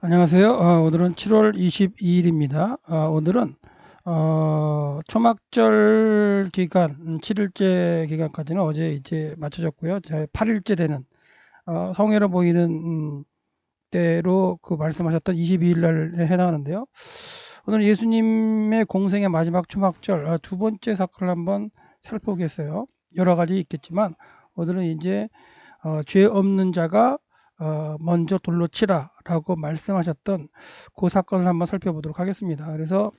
안녕하세요. 오늘은 7월 22일입니다. 오늘은 초막절 기간, 7일째 기간까지는 어제 이제 마쳐졌고요. 제 8일째 되는 성회로 보이는 때로 그 말씀하셨던 22일 날에 해당하는데요. 오늘 예수님의 공생의 마지막 초막절 두 번째 사건을 한번 살펴보겠어요. 여러 가지 있겠지만 오늘은 이제 죄 없는 자가 먼저 돌로 치라라고 말씀하셨던 그 사건을 한번 살펴보도록 하겠습니다. 그래서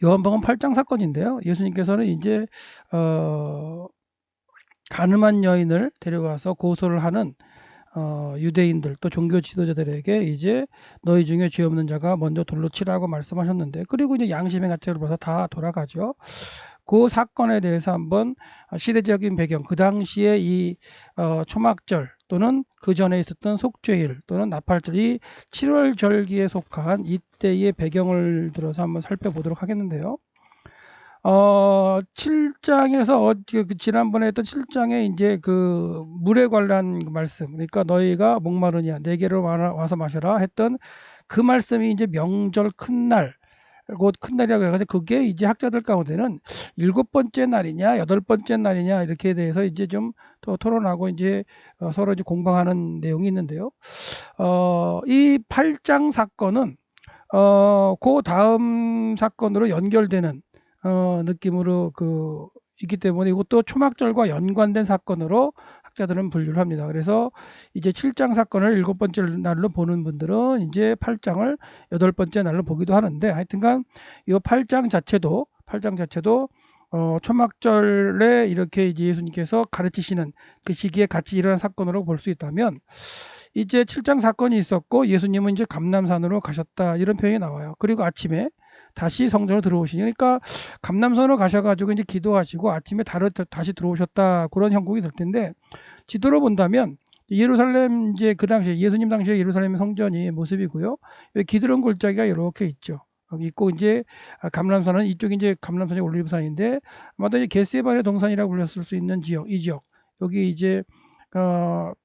요한복음 8장 사건인데요. 예수님께서는 이제 가늠한 여인을 데려가서 고소를 하는 유대인들 또 종교 지도자들에게 이제 너희 중에 죄 없는 자가 먼저 돌로 치라고 말씀하셨는데, 그리고 이제 양심의 가책을 벗어 다 돌아가죠. 그 사건에 대해서 한번 시대적인 배경, 그 당시에 이 초막절 또는 그 전에 있었던 속죄일 또는 나팔절이 7월 절기에 속한 이때의 배경을 들어서 한번 살펴보도록 하겠는데요. 7장에서 지난번에 했던 7장에 이제 그 물에 관한 그 말씀, 그러니까 너희가 목마르냐 내게로 와서 마셔라 했던 그 말씀이 이제 명절 큰 날, 곧 큰 날이라고 해서 그게 이제 학자들 가운데는 일곱 번째 날이냐 여덟 번째 날이냐 이렇게 대해서 이제 좀 더 토론하고 이제 서로 이제 공방하는 내용이 있는데요. 이 8장 사건은 그 다음 사건으로 연결되는 느낌으로 있기 때문에 이것도 초막절과 연관된 사건으로 학자들은 분류를 합니다. 그래서 이제 7장 사건을 일곱 번째 날로 보는 분들은 이제 8장을 여덟 번째 날로 보기도 하는데, 하여튼간 이 8장 자체도 초막절에 이렇게 이제 예수님께서 가르치시는 그 시기에 같이 일어난 사건으로 볼 수 있다면, 이제 7장 사건이 있었고 예수님은 이제 감람산으로 가셨다 이런 표현이 나와요. 그리고 아침에 다시 성전으로 들어오시니, 그러니까 감람산으로 가셔가지고 이제 기도하시고 아침에 다시 들어오셨다, 그런 형국이 될 텐데, 지도로 본다면 예루살렘 이제 그 당시에 예수님 당시에 예루살렘 성전이 모습이고요. 여기 기드론 골짜기가 이렇게 있죠. 여기 있고 이제 감람산은 이쪽이 이제 감람산이 올리브산인데, 아마도 이제 겟세바네 동산이라고 불렸을 수 있는 지역, 이 지역. 여기 이제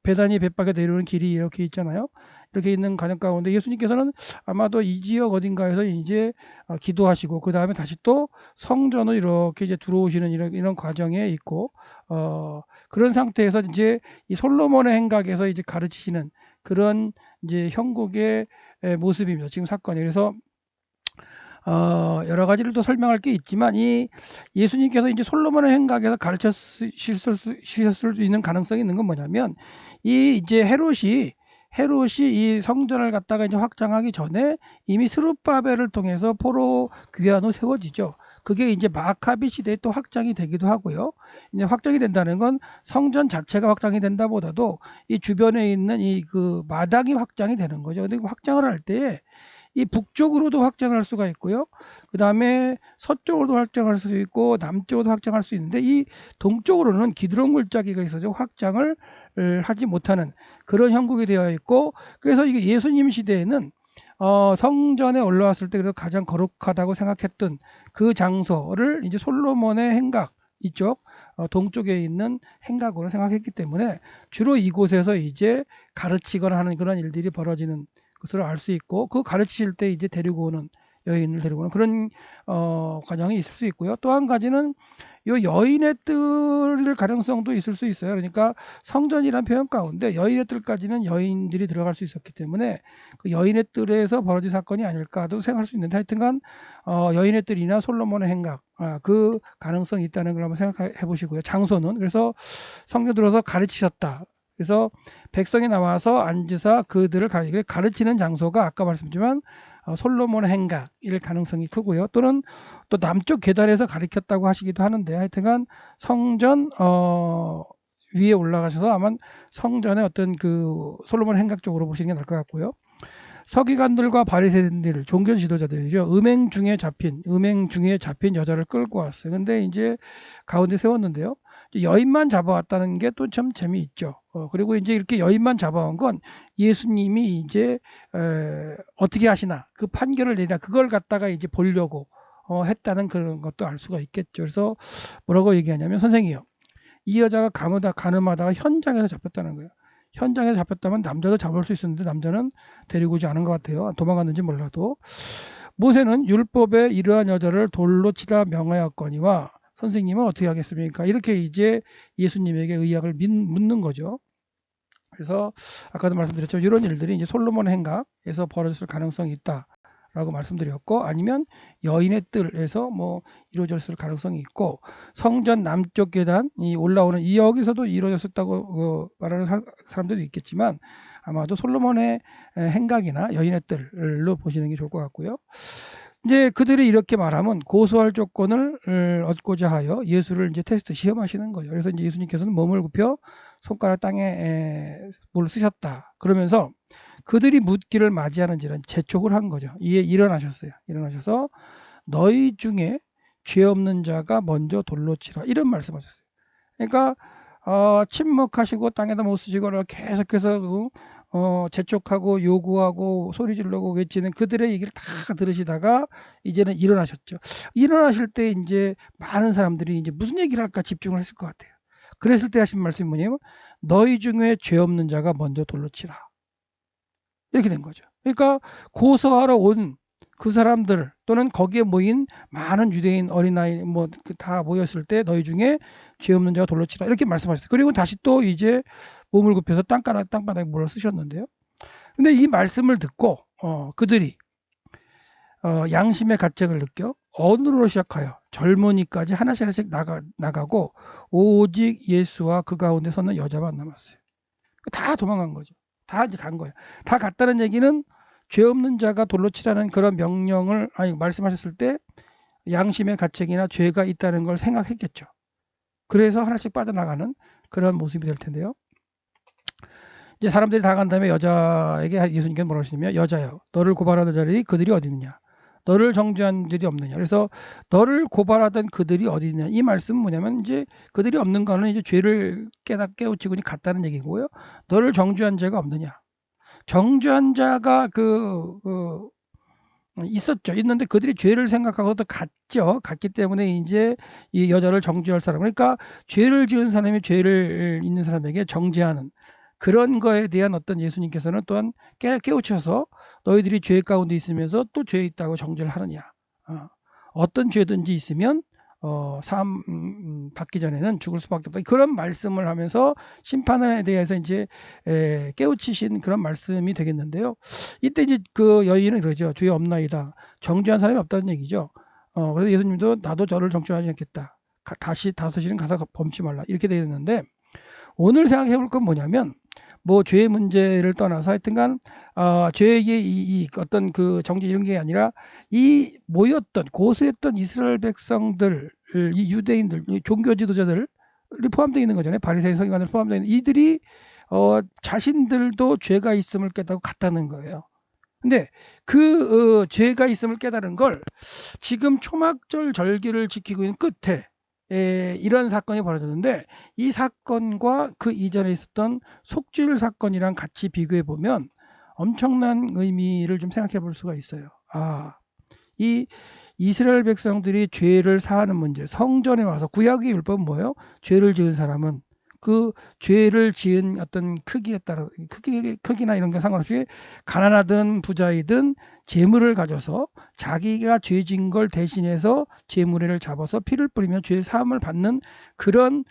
배단이 벳박에 내려오는 길이 이렇게 있잖아요. 이렇게 있는 과정 가운데 예수님께서는 아마도 이 지역 어딘가에서 이제 기도하시고 그 다음에 다시 또 성전을 이렇게 이제 들어오시는 이런 과정에 있고, 그런 상태에서 이제 이 솔로몬의 행각에서 이제 가르치시는 그런 이제 형국의 모습입니다. 지금 사건이. 그래서 여러 가지를 또 설명할 게 있지만, 이 예수님께서 이제 솔로몬의 행각에서 가르치셨을 수 있는 가능성이 있는 건 뭐냐면, 이 이제 헤롯이 이 성전을 갖다가 이제 확장하기 전에 이미 스룹바벨을 통해서 포로 귀환으로 세워지죠. 그게 이제 마카비 시대에 또 확장이 되기도 하고요. 이제 확장이 된다는 건 성전 자체가 확장이 된다보다도 이 주변에 있는 이 그 마당이 확장이 되는 거죠. 근데 확장을 할 때에 이 북쪽으로도 확장할 수가 있고요. 그 다음에 서쪽으로도 확장할 수 있고 남쪽으로도 확장할 수 있는데, 이 동쪽으로는 기드론 골짜기가 있어서 확장을 하지 못하는 그런 형국이 되어 있고, 그래서 이게 예수님 시대에는 성전에 올라왔을 때 그래서 가장 거룩하다고 생각했던 그 장소를 이제 솔로몬의 행각, 이쪽 동쪽에 있는 행각으로 생각했기 때문에 주로 이곳에서 이제 가르치거나 하는 그런 일들이 벌어지는 것으로 알 수 있고, 그 가르치실 때 이제 데리고 오는 여인을 데리고 오는 그런 과정이 있을 수 있고요. 또 한 가지는 이 여인의 뜰일 가능성도 있을 수 있어요. 그러니까 성전이란 표현 가운데 여인의 뜰까지는 여인들이 들어갈 수 있었기 때문에 그 여인의 뜰에서 벌어진 사건이 아닐까도 생각할 수 있는데, 하여튼간 여인의 뜰이나 솔로몬의 행각, 그 가능성이 있다는 걸 한번 생각해 보시고요. 장소는 그래서 성경 들어서 가르치셨다. 그래서 백성이 나와서 앉으사 그들을 가르치는 장소가 아까 말씀드렸지만 솔로몬의 행각일 가능성이 크고요. 또는 또 남쪽 계단에서 가르쳤다고 하시기도 하는데, 하여튼간 성전 위에 올라가셔서 아마 성전의 어떤 그 솔로몬 행각 쪽으로 보시는 게 나을 것 같고요. 서기관들과 바리새인들, 종교 지도자들이죠. 음행 중에 잡힌 여자를 끌고 왔어요. 근데 이제 가운데 세웠는데요. 여인만 잡아왔다는 게 또 참 재미있죠. 그리고 이제 이렇게 여인만 잡아온 건 예수님이 이제 어떻게 하시나, 그 판결을 내리나, 그걸 갖다가 이제 보려고 했다는 그런 것도 알 수가 있겠죠. 그래서 뭐라고 얘기하냐면, 선생이요, 이 여자가 가늠하다가 현장에서 잡혔다는 거예요. 현장에서 잡혔다면 남자도 잡을 수 있었는데 남자는 데리고 오지 않은 것 같아요. 도망갔는지 몰라도. 모세는 율법에 이러한 여자를 돌로 치라 명하였거니와 선생님은 어떻게 하겠습니까? 이렇게 이제 예수님에게 의학을 묻는 거죠. 그래서 아까도 말씀드렸죠. 이런 일들이 이제 솔로몬 행각에서 벌어졌을 가능성이 있다라고 말씀드렸고, 아니면 여인의 뜰에서 뭐 이루어졌을 가능성이 있고, 성전 남쪽 계단이 올라오는 이 여기서도 이루어졌었다고 말하는 사람들도 있겠지만, 아마도 솔로몬의 행각이나 여인의 뜰로 보시는 게 좋을 것 같고요. 이제 그들이 이렇게 말하면 고소할 조건을 얻고자 하여 예수를 이제 테스트 시험하시는 거죠. 그래서 이제 예수님께서는 몸을 굽혀 손가락 땅에 뭘 쓰셨다. 그러면서 그들이 묻기를 맞이하는지는 재촉을 한 거죠. 이에 일어나셨어요. 일어나셔서 너희 중에 죄 없는 자가 먼저 돌로 치라. 이런 말씀하셨어요. 그러니까 침묵하시고 땅에다 못 쓰시거나 계속해서 재촉하고 요구하고 소리 지르고 외치는 그들의 얘기를 다 들으시다가 이제는 일어나셨죠. 일어나실 때 이제 많은 사람들이 이제 무슨 얘기를 할까 집중을 했을 것 같아요. 그랬을 때 하신 말씀이 뭐냐면 너희 중에 죄 없는 자가 먼저 돌로 치라. 이렇게 된 거죠. 그러니까 고소하러 온 그 사람들 또는 거기에 모인 많은 유대인 어린아이 뭐 다 모였을 때 너희 중에 죄 없는 자가 돌로 치라 이렇게 말씀하셨어요. 그리고 다시 또 이제 몸을 굽혀서 땅바닥에 물을 쓰셨는데요. 근데 이 말씀을 듣고 그들이 양심의 가책을 느껴 어느로 시작하여 젊은이까지 하나씩 나가고 오직 예수와 그 가운데 서는 여자만 남았어요. 다 도망간 거죠. 다 이제 간 거예요. 다 갔다는 얘기는 죄 없는 자가 돌로 치라는 그런 명령을 말씀하셨을 때 양심의 가책이나 죄가 있다는 걸 생각했겠죠. 그래서 하나씩 빠져나가는 그런 모습이 될 텐데요. 이제 사람들이 다 간 다음에 여자에게 예수님께서 뭐라고 하시냐면 여자여 너를 고발하던 자들이 그들이 어디 있느냐 너를 정죄한 자들이 없느냐. 그래서 너를 고발하던 그들이 어디 있느냐 이 말씀은 뭐냐면 이제 그들이 없는 거는 이제 죄를 깨우치고 갔다는 얘기고요. 너를 정죄한 자가 없느냐. 정죄한 자가 있었죠. 있는데 그들이 죄를 생각하고도 갔기 때문에 이제 이 여자를 정죄할 사람. 그러니까 죄를 지은 사람이 죄를 있는 사람에게 정죄하는 그런 거에 대한 어떤 예수님께서는 또한 깨우쳐서 너희들이 죄 가운데 있으면서 또 죄 있다고 정죄를 하느냐. 어떤 죄든지 있으면 사함 받기 전에는 죽을 수밖에 없다. 그런 말씀을 하면서 심판에 대해서 이제 깨우치신 그런 말씀이 되겠는데요. 이때 이제 그 여인은 그러죠. 죄 없나이다. 정죄한 사람이 없다는 얘기죠. 그래서 예수님도 나도 저를 정죄하지 않겠다. 다시 다섯이는 가서 범치 말라. 이렇게 되어 있는데 오늘 생각해 볼 건 뭐냐면 뭐 죄의 문제를 떠나서 하여튼간 죄의 이 어떤 그 정죄 이런 게 아니라 이 모였던 고소했던 이스라엘 백성들 이 유대인들 이 종교 지도자들이 포함되어 있는 거잖아요. 바리새인 서기관들 포함되어 있는 이들이 자신들도 죄가 있음을 깨닫고 갔다는 거예요. 근데 그 죄가 있음을 깨달은 걸 지금 초막절 절기를 지키고 있는 끝에 이런 사건이 벌어졌는데 이 사건과 그 이전에 있었던 속죄일 사건이랑 같이 비교해 보면 엄청난 의미를 좀 생각해 볼 수가 있어요. 이 이스라엘 백성들이 죄를 사하는 문제, 성전에 와서 구약의 율법은 뭐예요? 죄를 지은 사람은 그 죄를 지은 어떤 크기에 따라 크기나 이런 게 상관없이 가난하든 부자이든 재물을 가져서 자기가 죄진 걸 대신해서 재물을 잡아서 피를 뿌리며 죄 사함을 받는 그런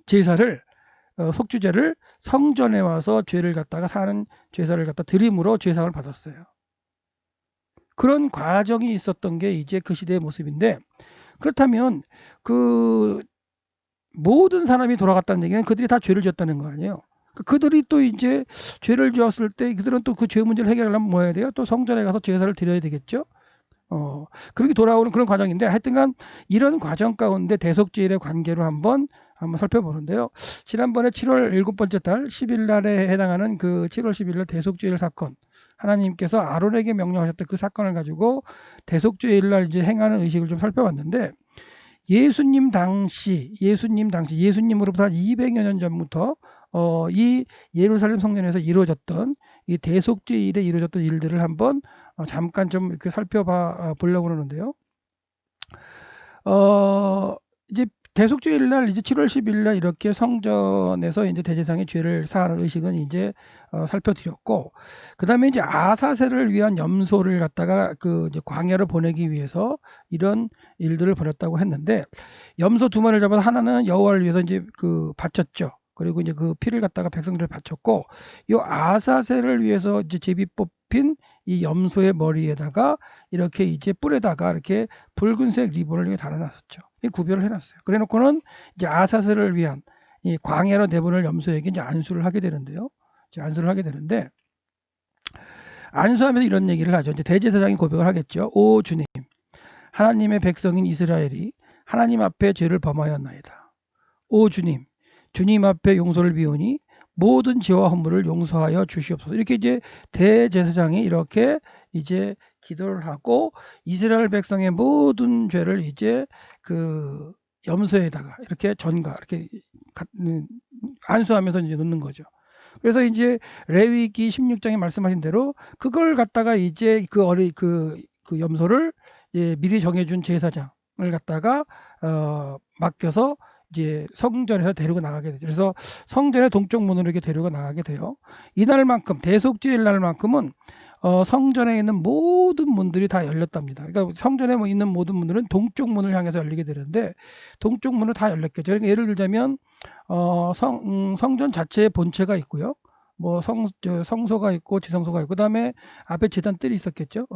제사를 속죄제를 성전에 와서 죄를 갖다가 사는 제사를 갖다 드림으로 죄사함을 받았어요. 그런 과정이 있었던 게 이제 그 시대의 모습인데 그렇다면 그 모든 사람이 돌아갔다는 얘기는 그들이 다 죄를 지었다는 거 아니에요. 그들이 또 이제 죄를 지었을 때 그들은 또 그 죄 문제를 해결하려면 뭐 해야 돼요? 또 성전에 가서 제사를 드려야 되겠죠. 그렇게 돌아오는 그런 과정인데 하여튼간 이런 과정 가운데 대속죄일의 관계로 한번 살펴보는데요. 지난번에 7월 7번째 달 10일 날에 해당하는 그 7월 10일 날 대속죄일 사건 하나님께서 아론에게 명령하셨던 그 사건을 가지고 대속죄일 날 이제 행하는 의식을 좀 살펴봤는데 예수님 예수님으로부터 한 200여 년 전부터 이 예루살렘 성전에서 이루어졌던 이 대속죄일에 이루어졌던 일들을 한번 잠깐 좀 이렇게 살펴봐 보려고 그러는데요. 이제 대속죄일 날 이제 7월 10일 날 이렇게 성전에서 이제 대제사장의 죄를 사하는 의식은 이제 살펴드렸고, 그 다음에 이제 아사세를 위한 염소를 갖다가 그 이제 광야로 보내기 위해서 이런 일들을 벌였다고 했는데, 염소 두 마리를 잡아서 하나는 여호와를 위해서 이제 그 바쳤죠. 그리고 이제 그 피를 갖다가 백성들을 바쳤고, 이 아사세를 위해서 이제 제비 뽑힌 이 염소의 머리에다가 이렇게 이제 뿔에다가 이렇게 붉은색 리본을 달아놨었죠. 구별을 해놨어요. 그래놓고는 이제 아사스를 위한 이 광야로 내보낼 염소에게 이제 안수를 하게 되는데요. 이제 안수를 하게 되는데, 안수하면서 이런 얘기를 하죠. 이제 대제사장이 고백을 하겠죠. 오 주님, 하나님의 백성인 이스라엘이 하나님 앞에 죄를 범하였나이다. 오 주님, 주님 앞에 용서를 비우니 모든 죄와 허물을 용서하여 주시옵소서. 이렇게 이제 대제사장이 이렇게 이제 기도를 하고 이스라엘 백성의 모든 죄를 이제 그 염소에다가 이렇게 전가 이렇게 안수하면서 이제 놓는 거죠. 그래서 이제 레위기 16장에 말씀하신 대로 그걸 갖다가 이제 그 염소를 미리 정해준 제사장을 갖다가 맡겨서 이제 성전에서 데리고 나가게 되죠. 그래서 성전의 동쪽 문으로 이렇게 데리고 나가게 돼요. 이날만큼 대속죄일 날만큼은 성전에 있는 모든 문들이 다 열렸답니다. 그러니까 성전에 있는 모든 문들은 동쪽 문을 향해서 열리게 되는데 동쪽 문을 다 열렸겠죠. 그러니까 예를 들자면 성전 자체의 본체가 있고요. 뭐 성소가 있고 지성소가 있고 그다음에 앞에 제단들이 있었겠죠.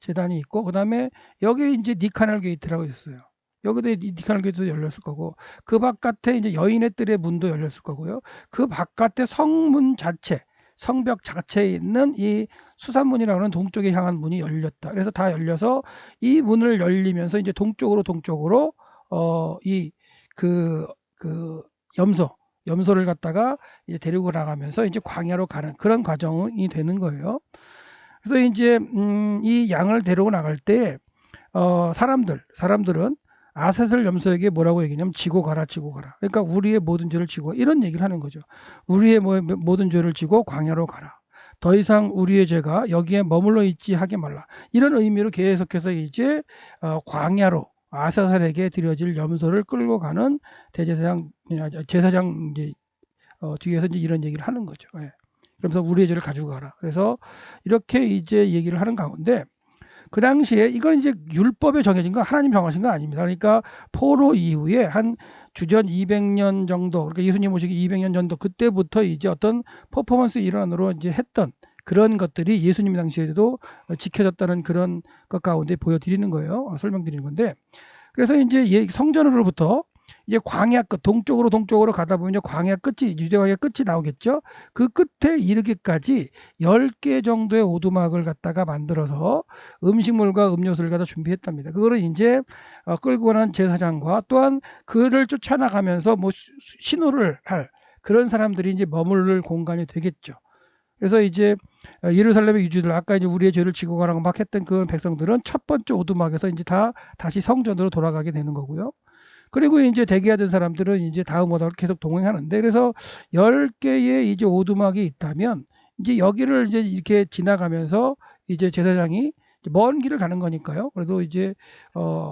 제단이 있고 그다음에 여기 이제 니카넬 게이트라고 있었어요. 여기도 니카넬 게이트도 열렸을 거고 그 바깥에 이제 여인의 뜰의 문도 열렸을 거고요. 그 바깥에 성문 자체 성벽 자체에 있는 이 수산문이라고 하는 동쪽에 향한 문이 열렸다. 그래서 다 열려서 이 문을 열리면서 이제 동쪽으로 이 그 염소를 갖다가 이제 데리고 나가면서 이제 광야로 가는 그런 과정이 되는 거예요. 그래서 이제 이 양을 데리고 나갈 때 사람들은 아셋을 염소에게 뭐라고 얘기냐면 지고 가라. 그러니까 우리의 모든 죄를 지고 이런 얘기를 하는 거죠. 우리의 모든 죄를 지고 광야로 가라. 더 이상 우리의 죄가 여기에 머물러 있지 하게 말라. 이런 의미로 계속해서 이제 광야로 아사살에게 드려질 염소를 끌고 가는 제사장 이제 뒤에서 이제 이런 얘기를 하는 거죠. 예. 그러면서 우리의 죄를 가지고 가라. 그래서 이렇게 이제 얘기를 하는 가운데 그 당시에 이건 이제 율법에 정해진 거 하나님 정하신 거 아닙니다. 그러니까 포로 이후에 한 주전 200년 정도, 그러니까 예수님 오시기 200년 정도 그때부터 이제 어떤 퍼포먼스 일환으로 이제 했던 그런 것들이 예수님 당시에도 지켜졌다는 그런 것 가운데 보여드리는 거예요. 설명드리는 건데, 그래서 이제 성전으로부터 이제 광야 끝 동쪽으로 가다 보면 이제 광야 끝이 유대와의 끝이 나오겠죠. 그 끝에 이르기까지 10개 정도의 오두막을 갖다가 만들어서 음식물과 음료수를 갖다 준비했답니다. 그거를 이제 끌고 가는 제사장과 또한 그를 쫓아나가면서 뭐 신호를 할 그런 사람들이 이제 머무를 공간이 되겠죠. 그래서 이제 예루살렘의 유주들 아까 이제 우리의 죄를 지고 가라고 막 했던 그 백성들은 첫 번째 오두막에서 이제 다시 성전으로 돌아가게 되는 거고요. 그리고 이제 대기하던 사람들은 이제 다음 오두막을 계속 동행하는데 그래서 10개의 이제 오두막이 있다면 이제 여기를 이제 이렇게 지나가면서 이제 제사장이 먼 길을 가는 거니까요. 그래도 이제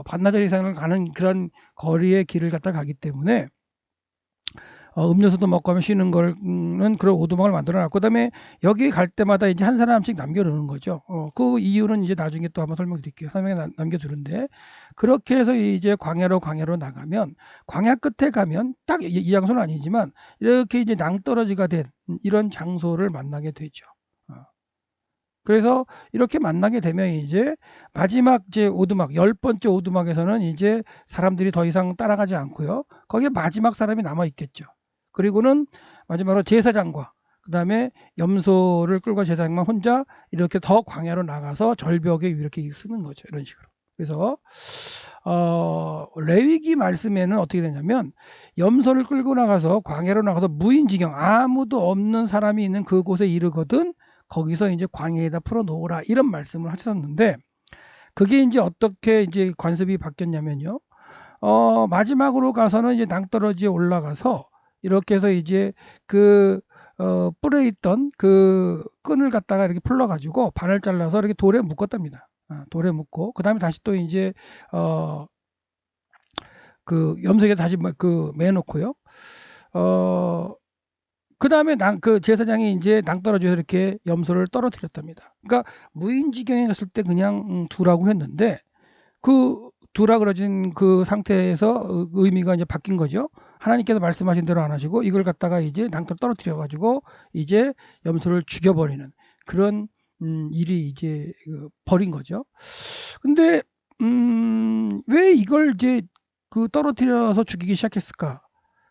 반나절 이상을 가는 그런 거리의 길을 갖다 가기 때문에 음료수도 먹고 하면 쉬는 거는 그런 오두막을 만들어 놨고 그다음에 여기 갈 때마다 이제 한 사람씩 남겨두는 거죠. 그 이유는 이제 나중에 또 한번 설명드릴게요. 설명에 남겨두는데 그렇게 해서 이제 광야로 나가면 광야 끝에 가면 딱 이 장소는 아니지만 이렇게 이제 낭떠러지가 된 이런 장소를 만나게 되죠. 그래서 이렇게 만나게 되면 이제 마지막 이제 오두막 10번째 오두막에서는 이제 사람들이 더 이상 따라가지 않고요. 거기에 마지막 사람이 남아 있겠죠. 그리고는 마지막으로 제사장과 그다음에 염소를 끌고 제사장만 혼자 이렇게 더 광야로 나가서 절벽에 이렇게 쓰는 거죠. 이런 식으로. 그래서 레위기 말씀에는 어떻게 되냐면 염소를 끌고 나가서 광야로 나가서 무인지경 아무도 없는 사람이 있는 그곳에 이르거든 거기서 이제 광야에다 풀어 놓으라 이런 말씀을 하셨는데 그게 이제 어떻게 이제 관습이 바뀌었냐면요. 마지막으로 가서는 이제 낭떠러지에 올라가서 이렇게 해서 이제 그 뿔에 있던 그 끈을 갖다가 이렇게 풀러 가지고 반을 잘라서 이렇게 돌에 묶었답니다. 돌에 묶고 그다음에 다시 또 이제 그 염소에게 다시 그 매놓고요. 그 다음에 그 제사장이 이제 낭떠러지에서 이렇게 염소를 떨어뜨렸답니다. 그러니까 무인지경에 갔을 때 그냥 두라고 했는데 그 두라 그러진 그 상태에서 의미가 이제 바뀐 거죠. 하나님께서 말씀하신 대로 안 하시고 이걸 갖다가 이제 낭떠러 떨어뜨려 가지고 이제 염소를 죽여버리는 그런 일이 이제 벌인 거죠. 근데 왜 이걸 이제 그 떨어뜨려서 죽이기 시작했을까?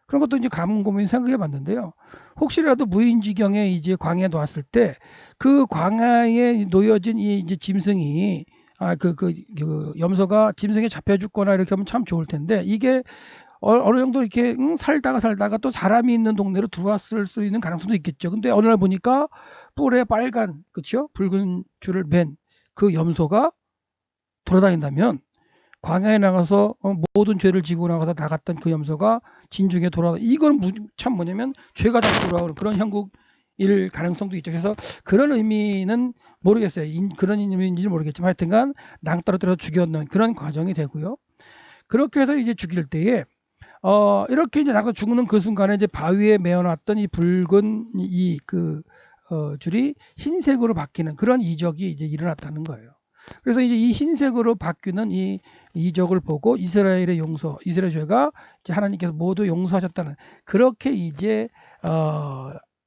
그런 것도 이제 가문고민 생각해 봤는데요. 혹시라도 무인지경에 이제 광야에 놓았을 때 그 광야에 놓여진 이 이제 짐승이 그 염소가 짐승에 잡혀 죽거나 이렇게 하면 참 좋을 텐데 이게 어느 정도 이렇게 살다가 또 사람이 있는 동네로 들어왔을 수 있는 가능성도 있겠죠. 근데 어느 날 보니까 뿔에 빨간 그쵸? 붉은 줄을 맨 그 염소가 돌아다닌다면 광야에 나가서 모든 죄를 지고 나가서 나갔던 그 염소가 진중에 돌아와 이건 참 뭐냐면 죄가 다시 돌아오는 그런 형국일 가능성도 있죠. 그래서 그런 의미는 모르겠어요. 그런 의미인지 모르겠지만 하여튼간 낭떠러뜨려 죽였는 그런 과정이 되고요. 그렇게 해서 이제 죽일 때에 이렇게 이제 나가 죽는 그 순간에 이제 바위에 메어놨던 이 붉은 줄이 흰색으로 바뀌는 그런 이적이 이제 일어났다는 거예요. 그래서 이제 이 흰색으로 바뀌는 이 이적을 보고 이스라엘의 용서, 이스라엘 죄가 이제 하나님께서 모두 용서하셨다는 그렇게 이제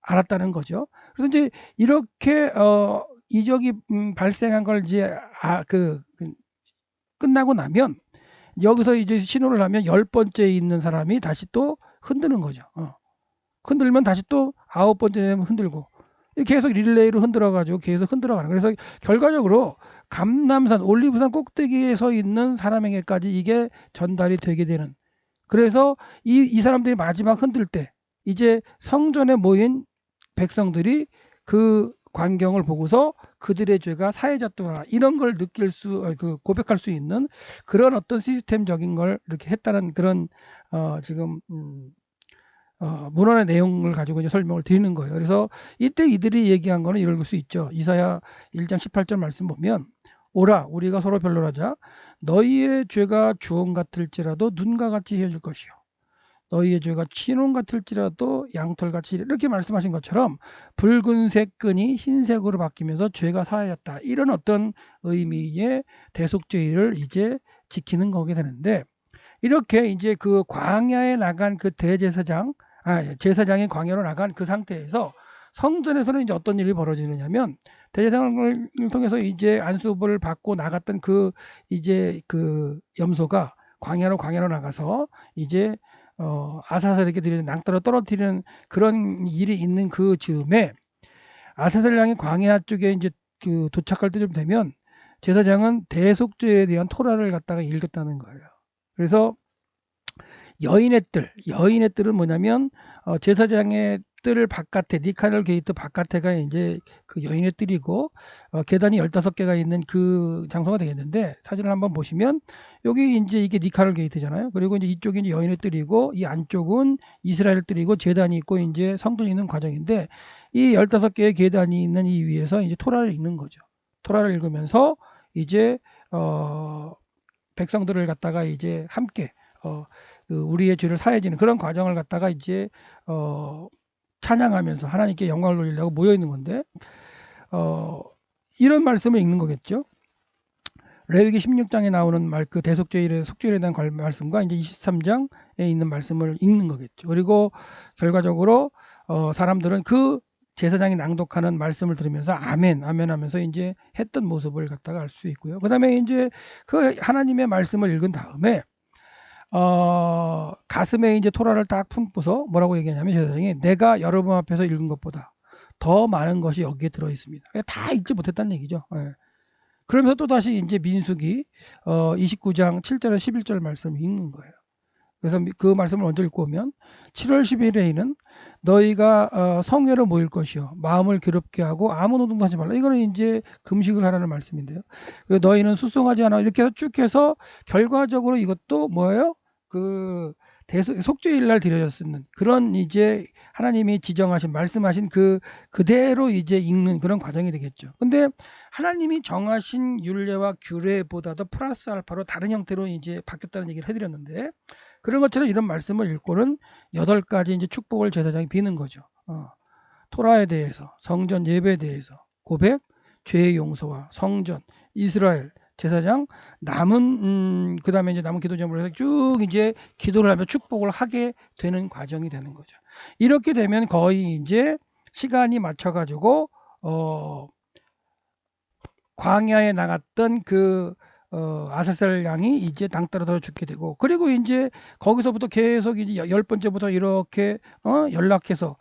알았다는 거죠. 그래서 이제 이렇게 이적이 발생한 걸 이제 끝나고 나면 여기서 이제 신호를 하면 10번째 있는 사람이 다시 또 흔드는 거죠. 흔들면 다시 또 9번째 되면 흔들고 계속 릴레이로 흔들어 가지고 계속 흔들어 가는. 그래서 결과적으로 감람산 올리브산 꼭대기에 서 있는 사람에게까지 이게 전달이 되게 되는. 그래서 이 사람들이 마지막 흔들 때 이제 성전에 모인 백성들이 그 광경을 보고서 그들의 죄가 사해졌더라 이런 걸 느낄 고백할 수 있는 그런 어떤 시스템적인 걸 이렇게 했다는 그런 지금 문헌의 내용을 가지고 이제 설명을 드리는 거예요. 그래서 이때 이들이 얘기한 거는 이럴 수 있죠. 이사야 1장 18절 말씀 보면 오라 우리가 서로 변론하자 너희의 죄가 주홍 같을지라도 눈과 같이 헤어질 것이요 너희의 죄가 진홍 같을지라도 양털같이 이렇게 말씀하신 것처럼 붉은색 끈이 흰색으로 바뀌면서 죄가 사하였다 이런 어떤 의미의 대속죄를 이제 지키는 거게 되는데 이렇게 이제 그 광야에 나간 그 제사장이 광야로 나간 그 상태에서 성전에서는 이제 어떤 일이 벌어지느냐면 대제사장을 통해서 이제 안수를 받고 나갔던 이제 그 염소가 광야로 나가서 이제 아사셀에게 드리는 낭떠러 떨어뜨리는 그런 일이 있는 그 즈음에 아사셀 양이 광야 쪽에 이제 그 도착할 때쯤 되면 제사장은 대속죄에 대한 토라를 갖다가 읽었다는 거예요. 그래서 여인의 뜰은 뭐냐면 제사장의 뜰 바깥에 니카넬 게이트 바깥에가 이제 그 여인의 뜰이고 계단이 15개가 있는 그 장소가 되겠는데 사진을 한번 보시면 여기 이제 이게 니카넬 게이트잖아요. 그리고 이제 이쪽이 이제 여인의 뜰이고 이 안쪽은 이스라엘 뜰이고 제단이 있고 이제 성전이 있는 과정인데 이 15개의 계단이 있는 이 위에서 이제 토라를 읽는 거죠. 토라를 읽으면서 이제 백성들을 갖다가 이제 함께 우리의 죄를 사해지는 그런 과정을 갖다가 이제 찬양하면서 하나님께 영광을 돌리려고 모여 있는 건데 이런 말씀을 읽는 거겠죠. 레위기 16장에 나오는 그 대속죄일의 속죄일에 대한 말씀과 이제 23장에 있는 말씀을 읽는 거겠죠. 그리고 결과적으로 사람들은 그 제사장이 낭독하는 말씀을 들으면서 아멘 하면서 이제 했던 모습을 갖다가 알 수 있고요. 그다음에 이제 그 하나님의 말씀을 읽은 다음에 가슴에 이제 토라를 딱 품고서 뭐라고 얘기하냐면 제사장이 내가 여러분 앞에서 읽은 것보다 더 많은 것이 여기에 들어 있습니다. 다 읽지 못했다는 얘기죠. 예. 그러면서 또 다시 이제 민수기 29장 7절에 11절 말씀을 읽는 거예요. 그래서 그 말씀을 먼저 읽고 오면 7월 10일에는 너희가 성회로 모일 것이요 마음을 괴롭게 하고 아무 노동도 하지 말라. 이거는 이제 금식을 하라는 말씀인데요. 그리고 너희는 수송하지 않아. 이렇게 해서 쭉 해서 결과적으로 이것도 뭐예요? 그 속죄일 날 드려졌는 그런 이제 하나님이 지정하신 말씀하신 그대로 이제 읽는 그런 과정이 되겠죠. 근데 하나님이 정하신 율례와 규례보다도 플러스 알파로 다른 형태로 이제 바뀌었다는 얘기를 해드렸는데 그런 것처럼 이런 말씀을 읽고는 8가지 이제 축복을 제사장이 비는 거죠. 토라에 대해서, 성전 예배에 대해서, 고백, 죄의 용서와 성전, 이스라엘, 제사장, 남은 그다음에 이제 남은 기도 제목을 해서 쭉 이제 기도를 하며 축복을 하게 되는 과정이 되는 거죠. 이렇게 되면 거의 이제 시간이 맞춰 가지고 광야에 나갔던 그 아사셀 양이 이제 당 떨어져 죽게 되고, 그리고 이제 거기서부터 계속 이제 10번째부터 이렇게 연락해서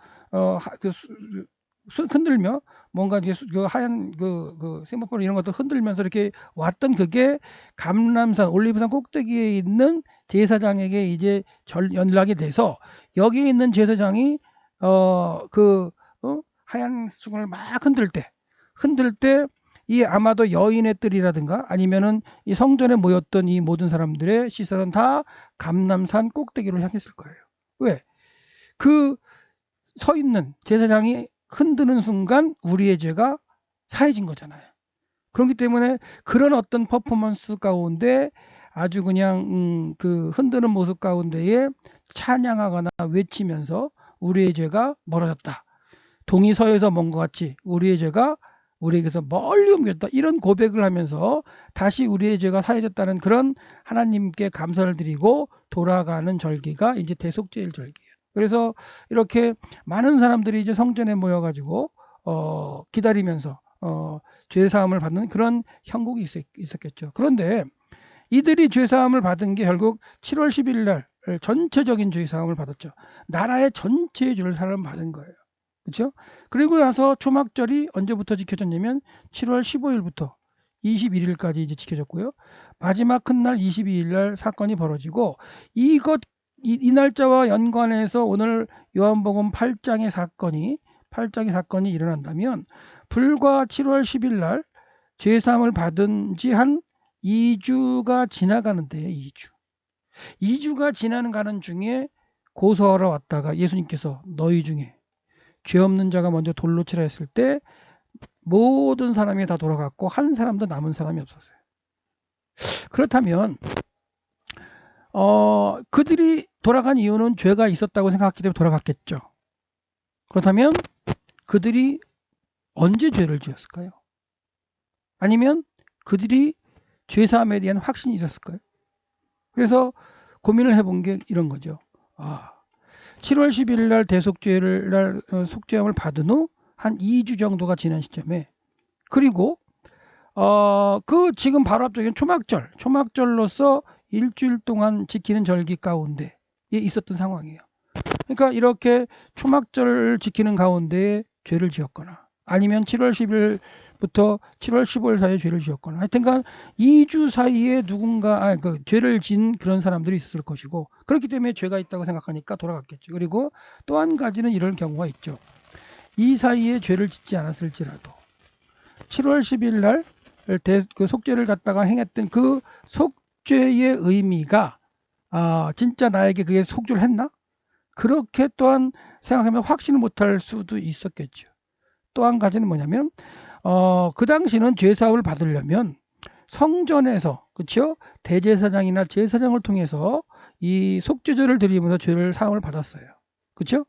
흔들며 뭔가 이제 그 하얀 그 세마포 이런 것도 흔들면서 이렇게 왔던 그게 감람산 올리브산 꼭대기에 있는 제사장에게 이제 연락이 돼서 여기 있는 제사장이 하얀 수건을 막 흔들 때 이 아마도 여인의 뜰이라든가 아니면은 이 성전에 모였던 이 모든 사람들의 시선은 다 감람산 꼭대기로 향했을 거예요. 왜? 그 서 있는 제사장이 흔드는 순간 우리의 죄가 사해진 거잖아요. 그렇기 때문에 그런 어떤 퍼포먼스 가운데 아주 그냥 그 흔드는 모습 가운데에 찬양하거나 외치면서 우리의 죄가 멀어졌다. 동이 서에서 먼 것 같이 우리의 죄가 우리에게서 멀리 옮겼다. 이런 고백을 하면서 다시 우리의 죄가 사해졌다는 그런 하나님께 감사를 드리고 돌아가는 절기가 이제 대속죄일 절기예요. 그래서 이렇게 많은 사람들이 이제 성전에 모여가지고 기다리면서 죄 사함을 받는 그런 형국이 있었겠죠. 그런데 이들이 죄 사함을 받은 게 결국 7월 10일 날 전체적인 죄 사함을 받았죠. 나라의 전체의 죄를 사함을 받은 거예요. 그렇죠? 그리고 나서 초막절이 언제부터 지켜졌냐면 7월 15일부터 21일까지 이제 지켜졌고요. 마지막 큰 날 22일 날 사건이 벌어지고 이 날짜와 연관해서 오늘 요한복음 8장의 사건이 일어난다면 불과 7월 10일 날 죄사함을 받은 지 한 2주가 지나가는데요. 2주가 지나가는 중에 고소하러 왔다가 예수님께서 너희 중에 죄 없는 자가 먼저 돌로 치라 했을 때 모든 사람이 다 돌아갔고 한 사람도 남은 사람이 없었어요. 그렇다면 그들이 돌아간 이유는 죄가 있었다고 생각했기 때문에 돌아갔겠죠. 그렇다면 그들이 언제 죄를 지었을까요? 아니면 그들이 죄사함에 대한 확신이 있었을까요? 그래서 고민을 해본 게 이런 거죠. 7월 10일 날 대속죄를 날 속죄함을 받은 후 한 2주 정도가 지난 시점에, 그리고 그 지금 바로 앞쪽에 초막절로서 일주일 동안 지키는 절기 가운데 있었던 상황이에요. 그러니까 이렇게 초막절을 지키는 가운데 죄를 지었거나 아니면 7월 10일부터 7월 15일 사이에 죄를 지었거나 하여튼간 2주 사이에 누군가 죄를 지은 그런 사람들이 있었을 것이고, 그렇기 때문에 죄가 있다고 생각하니까 돌아갔겠죠. 그리고 또 한 가지는 이런 경우가 있죠. 이 사이에 죄를 짓지 않았을지라도 7월 10일 날 그 속죄를 갖다가 행했던 그 속죄의 의미가 진짜 나에게 그게 속죄를 했나? 그렇게 또한 생각하면 확신을 못할 수도 있었겠죠. 또 한 가지는 뭐냐면 그 당시는 죄사함을 받으려면 성전에서, 그렇죠? 대제사장이나 제사장을 통해서 이 속죄제를 드리면서 죄를 사함을 받았어요. 그렇죠?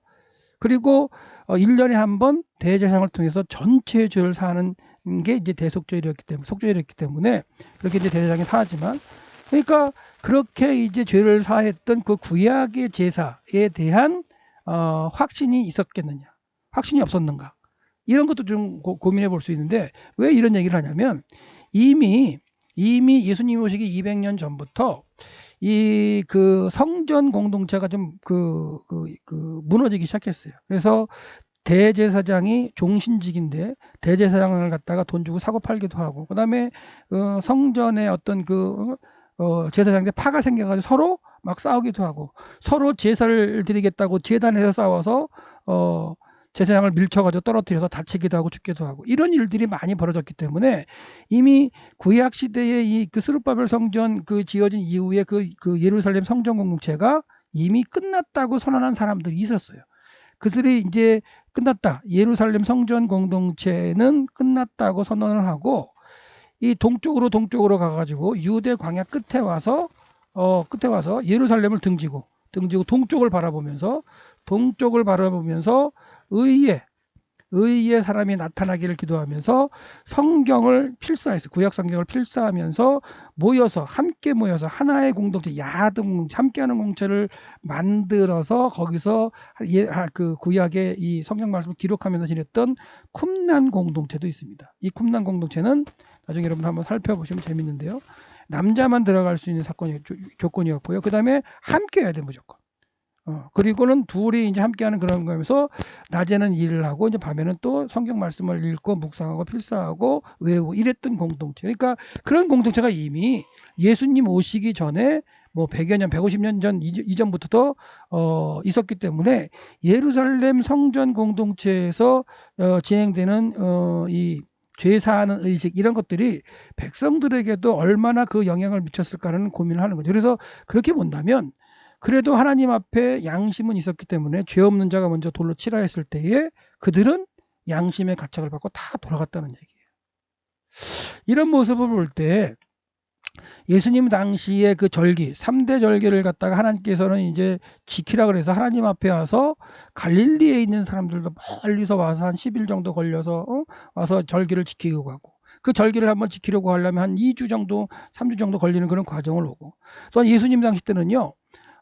그리고 1년에 한 번 대제사장을 통해서 전체의 죄를 사하는 게 이제 대속죄였기 때문에 그렇게 이제 대제사장이 사하지만, 그러니까 그렇게 이제 죄를 사했던 그 구약의 제사에 대한 확신이 있었겠느냐, 확신이 없었는가, 이런 것도 좀 고민해 볼 수 있는데, 왜 이런 얘기를 하냐면 이미 예수님 오시기 200년 전부터 이 그 성전 공동체가 좀 무너지기 시작했어요. 그래서 대제사장이 종신직인데 대제사장을 갖다가 돈 주고 사고 팔기도 하고, 그다음에 성전에 어떤 제사장들 파가 생겨가지고 서로 막 싸우기도 하고, 서로 제사를 드리겠다고 제단에서 싸워서 제사장을 밀쳐가지고 떨어뜨려서 다치기도 하고 죽기도 하고, 이런 일들이 많이 벌어졌기 때문에 이미 구약 시대에 이 스룹바벨 성전 지어진 이후에 그 예루살렘 성전 공동체가 이미 끝났다고 선언한 사람들이 있었어요. 그들이 이제 끝났다, 예루살렘 성전 공동체는 끝났다고 선언을 하고 이 동쪽으로 가가지고 유대 광야 끝에 와서 끝에 와서 예루살렘을 등지고 동쪽을 바라보면서 의의 사람이 나타나기를 기도하면서 성경을 필사했어요. 구약 성경을 필사하면서 함께 모여서 하나의 공동체, 야등 함께하는 공동체를 만들어서 거기서 그 구약의 이 성경 말씀을 기록하면서 지냈던 쿰난 공동체도 있습니다. 이 쿰난 공동체는 나중에 여러분 한번 살펴보시면 재밌는데요. 남자만 들어갈 수 있는 조건이었고요. 그 다음에 함께 해야 돼, 무조건. 그리고는 둘이 이제 함께하는 그런 거면서 낮에는 일을 하고 이제 밤에는 또 성경 말씀을 읽고 묵상하고 필사하고 외우고 이랬던 공동체. 그러니까 그런 공동체가 이미 예수님 오시기 전에 뭐 100여 년, 150년 전 이전부터도 있었기 때문에 예루살렘 성전 공동체에서 진행되는 이 죄사하는 의식 이런 것들이 백성들에게도 얼마나 그 영향을 미쳤을까라는 고민을 하는 거죠. 그래서 그렇게 본다면 그래도 하나님 앞에 양심은 있었기 때문에 죄 없는 자가 먼저 돌로 치라 했을 때에 그들은 양심의 가책을 받고 다 돌아갔다는 얘기예요. 이런 모습을 볼 때 예수님 당시에 그 절기 3대 절기를 갖다가 하나님께서는 이제 지키라 그래서 하나님 앞에 와서 갈릴리에 있는 사람들도 멀리서 와서 한 10일 정도 걸려서 와서 절기를 지키고 가고 그 절기를 한번 지키려고 하려면 한 2주 정도 3주 정도 걸리는 그런 과정을 오고 또한 예수님 당시 때는요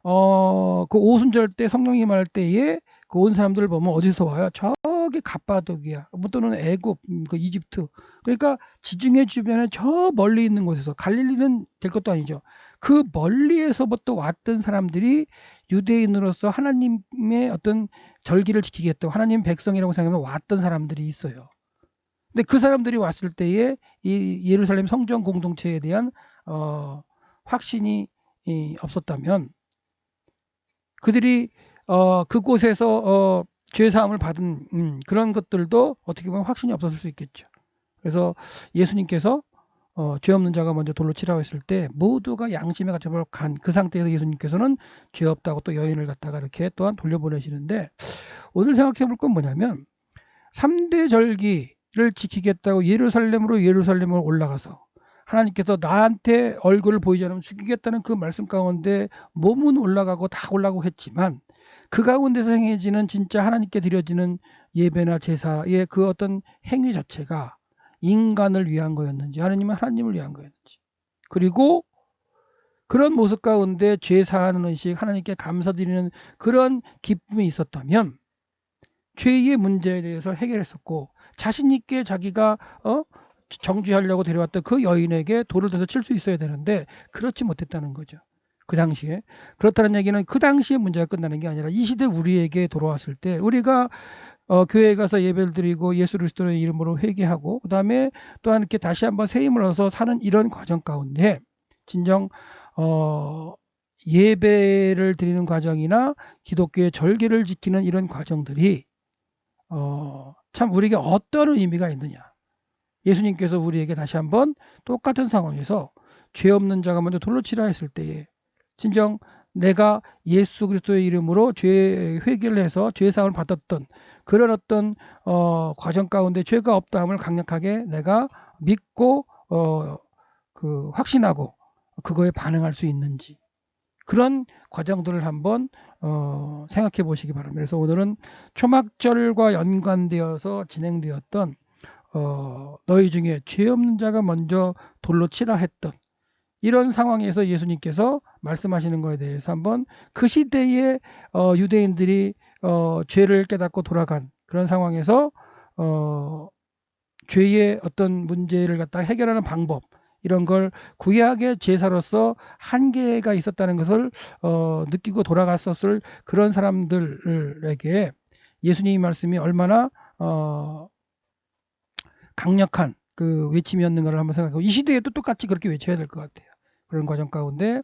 그 오순절 때 성령이 임할 때에 그 온 사람들을 보면 어디서 와요? 저기 갑바도기야, 뭐 또는 애굽, 그 이집트. 그러니까 지중해 주변에 저 멀리 있는 곳에서 갈릴리는 될 것도 아니죠. 그 멀리에서부터 왔던 사람들이 유대인으로서 하나님의 어떤 절기를 지키겠다고 하나님 백성이라고 생각하면 왔던 사람들이 있어요. 근데 그 사람들이 왔을 때에 이 예루살렘 성전 공동체에 대한 확신이 없었다면 그들이 그곳에서 죄사함을 받은 그런 것들도 어떻게 보면 확신이 없었을 수 있겠죠. 그래서 예수님께서 죄 없는 자가 먼저 돌로 치라고 했을 때 모두가 양심의 가책을 간 그 상태에서 예수님께서는 죄 없다고 또 여인을 갖다가 이렇게 또한 돌려보내시는데 오늘 생각해 볼 건 뭐냐면 3대 절기를 지키겠다고 예루살렘으로 올라가서 하나님께서 나한테 얼굴을 보이지 않으면 죽이겠다는 그 말씀 가운데 몸은 올라가고 다 올라가고 했지만 그 가운데서 행해지는 진짜 하나님께 드려지는 예배나 제사의 그 어떤 행위 자체가 인간을 위한 거였는지 하나님은 하나님을 위한 거였는지 그리고 그런 모습 가운데 죄사하는 의식 하나님께 감사드리는 그런 기쁨이 있었다면 죄의 문제에 대해서 해결했었고 자신 있게 자기가 정죄하려고 데려왔던 그 여인에게 돌을 던져 칠 수 있어야 되는데 그렇지 못했다는 거죠. 그 당시에. 그렇다는 얘기는 그 당시에 문제가 끝나는 게 아니라 이 시대 우리에게 돌아왔을 때 우리가 교회에 가서 예배를 드리고 예수 그리스도의 이름으로 회개하고 그다음에 또한 이렇게 다시 한번 새 힘을 얻어서 사는 이런 과정 가운데 진정 예배를 드리는 과정이나 기독교의 절기를 지키는 이런 과정들이 참 우리에게 어떤 의미가 있느냐. 예수님께서 우리에게 다시 한번 똑같은 상황에서 죄 없는 자가 먼저 돌로 치라 했을 때에 진정 내가 예수 그리스도의 이름으로 죄 회개를 해서 죄사함을 받았던 그런 어떤 과정 가운데 죄가 없다함을 강력하게 내가 믿고 그 확신하고 그거에 반응할 수 있는지 그런 과정들을 한번 생각해 보시기 바랍니다. 그래서 오늘은 초막절과 연관되어서 진행되었던 너희 중에 죄 없는 자가 먼저 돌로 치라 했던 이런 상황에서 예수님께서 말씀하시는 것에 대해서 한번 그 시대의 유대인들이 죄를 깨닫고 돌아간 그런 상황에서 죄의 어떤 문제를 갖다 해결하는 방법 이런 걸 구약의 제사로서 한계가 있었다는 것을 느끼고 돌아갔었을 그런 사람들에게 예수님의 말씀이 얼마나 강력한 그 외침이었는가를 한번 생각하고 이 시대에도 똑같이 그렇게 외쳐야 될 것 같아요. 그런 과정 가운데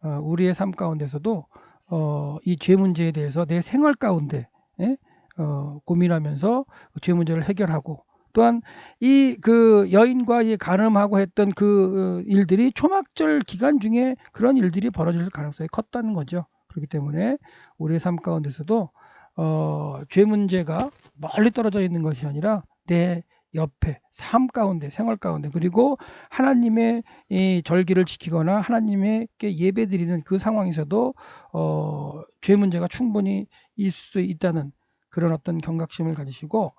우리의 삶 가운데서도 이 죄 문제에 대해서 내 생활 가운데 고민하면서 죄 문제를 해결하고 또한 이 그 여인과 이 간음하고 했던 그 일들이 초막절 기간 중에 그런 일들이 벌어질 가능성이 컸다는 거죠. 그렇기 때문에 우리의 삶 가운데서도 죄 문제가 멀리 떨어져 있는 것이 아니라 내 옆에 삶 가운데 생활 가운데 그리고 하나님의 이 절기를 지키거나 하나님께 예배드리는 그 상황에서도 죄 문제가 충분히 있을 수 있다는 그런 어떤 경각심을 가지시고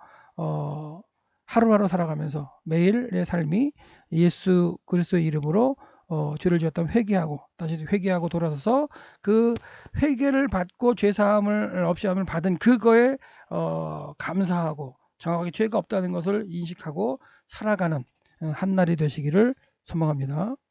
하루하루 살아가면서 매일의 삶이 예수 그리스도의 이름으로 죄를 지었다면 회개하고 다시 회개하고 돌아서서 그 회개를 받고 죄 사함을 없이 함을 받은 그거에 감사하고 정확하게 죄가 없다는 것을 인식하고 살아가는 한 날이 되시기를 소망합니다.